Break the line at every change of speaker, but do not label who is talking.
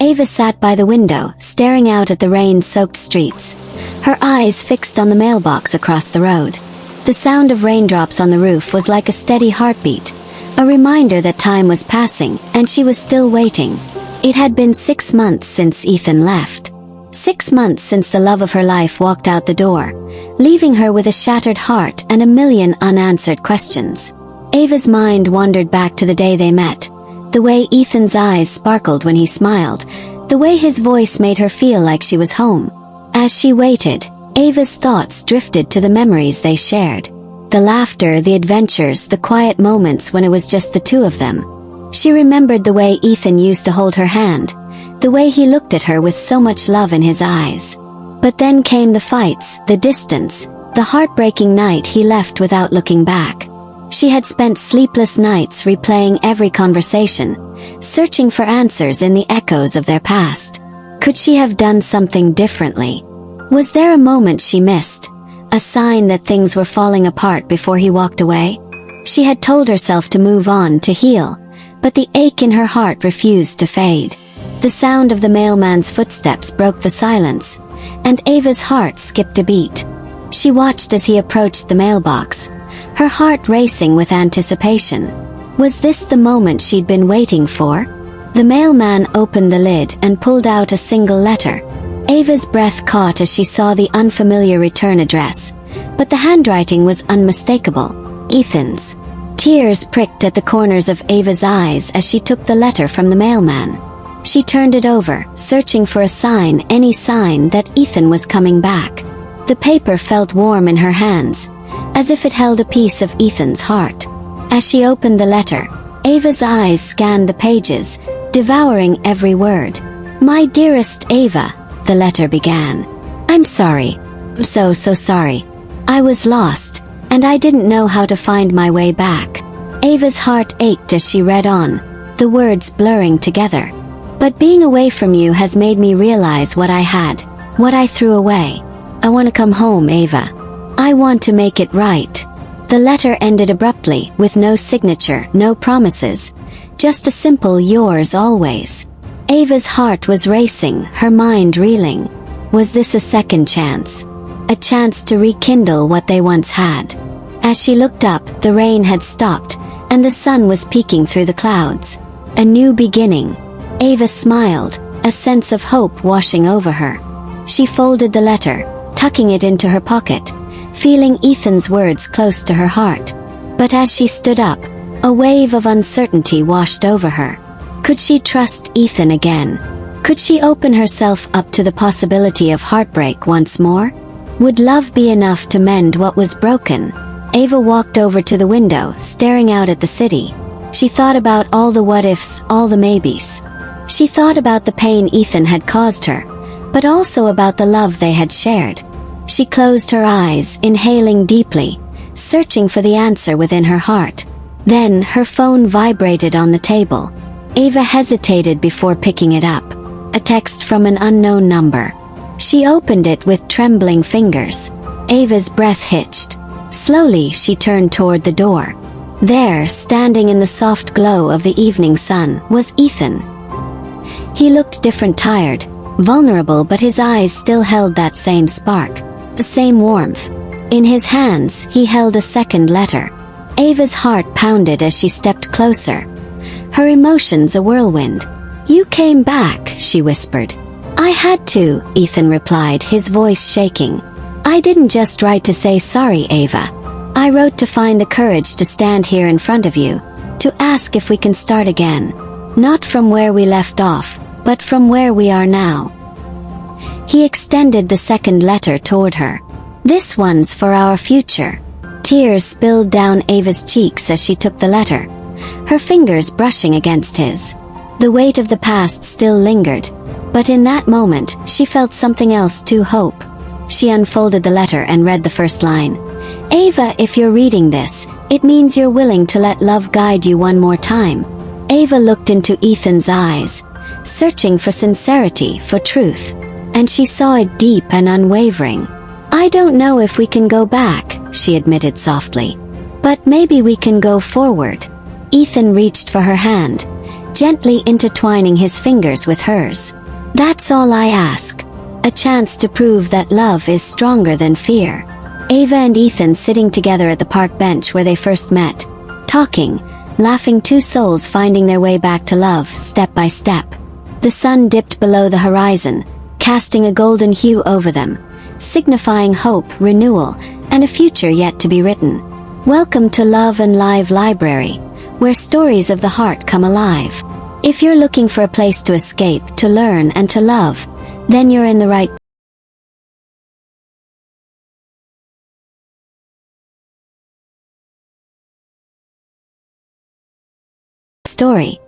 Ava sat by the window, staring out at the rain-soaked streets, her eyes fixed on the mailbox across the road. The sound of raindrops on the roof was like a steady heartbeat, a reminder that time was passing, and she was still waiting. It had been 6 months since Ethan left. 6 months since the love of her life walked out the door, leaving her with a shattered heart and a million unanswered questions. Ava's mind wandered back to the day they met, the way Ethan's eyes sparkled when he smiled, the way his voice made her feel like she was home. As she waited, Ava's thoughts drifted to the memories they shared. The laughter, the adventures, the quiet moments when it was just the two of them. She remembered the way Ethan used to hold her hand, the way he looked at her with so much love in his eyes. But then came the fights, the distance, the heartbreaking night he left without looking back. She had spent sleepless nights replaying every conversation, searching for answers in the echoes of their past. Could she have done something differently? Was there a moment she missed? A sign that things were falling apart before he walked away? She had told herself to move on, to heal, but the ache in her heart refused to fade. The sound of the mailman's footsteps broke the silence, and Ava's heart skipped a beat. She watched as he approached the mailbox, her heart racing with anticipation. Was this the moment she'd been waiting for? The mailman opened the lid and pulled out a single letter. Ava's breath caught as she saw the unfamiliar return address, but the handwriting was unmistakable. Ethan's. Tears pricked at the corners of Ava's eyes as she took the letter from the mailman. She turned it over, searching for a sign, any sign that Ethan was coming back. The paper felt warm in her hands, as if it held a piece of Ethan's heart. As she opened the letter, Ava's eyes scanned the pages, devouring every word. "My dearest Ava," the letter began. "I'm sorry. I'm so sorry. I was lost, and I didn't know how to find my way back." Ava's heart ached as she read on, the words blurring together. "But being away from you has made me realize what I had, what I threw away. I want to come home, Ava. I want to make it right." The letter ended abruptly, with no signature, no promises, just a simple "yours always." Ava's heart was racing, her mind reeling. Was this a second chance? A chance to rekindle what they once had? As she looked up, the rain had stopped, and the sun was peeking through the clouds. A new beginning. Ava smiled, a sense of hope washing over her. She folded the letter, tucking it into her pocket, feeling Ethan's words close to her heart. But as she stood up, a wave of uncertainty washed over her. Could she trust Ethan again? Could she open herself up to the possibility of heartbreak once more? Would love be enough to mend what was broken? Ava walked over to the window, staring out at the city. She thought about all the what-ifs, all the maybes. She thought about the pain Ethan had caused her, but also about the love they had shared. She closed her eyes, inhaling deeply, searching for the answer within her heart. Then her phone vibrated on the table. Ava hesitated before picking it up. A text from an unknown number. She opened it with trembling fingers. Ava's breath hitched. Slowly she turned toward the door. There, standing in the soft glow of the evening sun, was Ethan. He looked different, tired, vulnerable, but his eyes still held that same spark, the same warmth. In his hands, he held a second letter. Ava's heart pounded as she stepped closer, her emotions a whirlwind. "You came back," she whispered. "I had to," Ethan replied, his voice shaking. "I didn't just write to say sorry, Ava. I wrote to find the courage to stand here in front of you, to ask if we can start again. Not from where we left off, but from where we are now." He extended the second letter toward her. "This one's for our future." Tears spilled down Ava's cheeks as she took the letter, her fingers brushing against his. The weight of the past still lingered, but in that moment, she felt something else too: hope. She unfolded the letter and read the first line. "Ava, if you're reading this, it means you're willing to let love guide you one more time." Ava looked into Ethan's eyes, searching for sincerity, for truth, and she saw it deep and unwavering. "I don't know if we can go back," she admitted softly. "But maybe we can go forward." Ethan reached for her hand, gently intertwining his fingers with hers. "That's all I ask. A chance to prove that love is stronger than fear." Ava and Ethan sitting together at the park bench where they first met, talking, laughing, two souls finding their way back to love step by step. The sun dipped below the horizon, casting a golden hue over them, signifying hope, renewal, and a future yet to be written. Welcome to Love and Live Library, where stories of the heart come alive. If you're looking for a place to escape, to learn, and to love, then you're in the right story.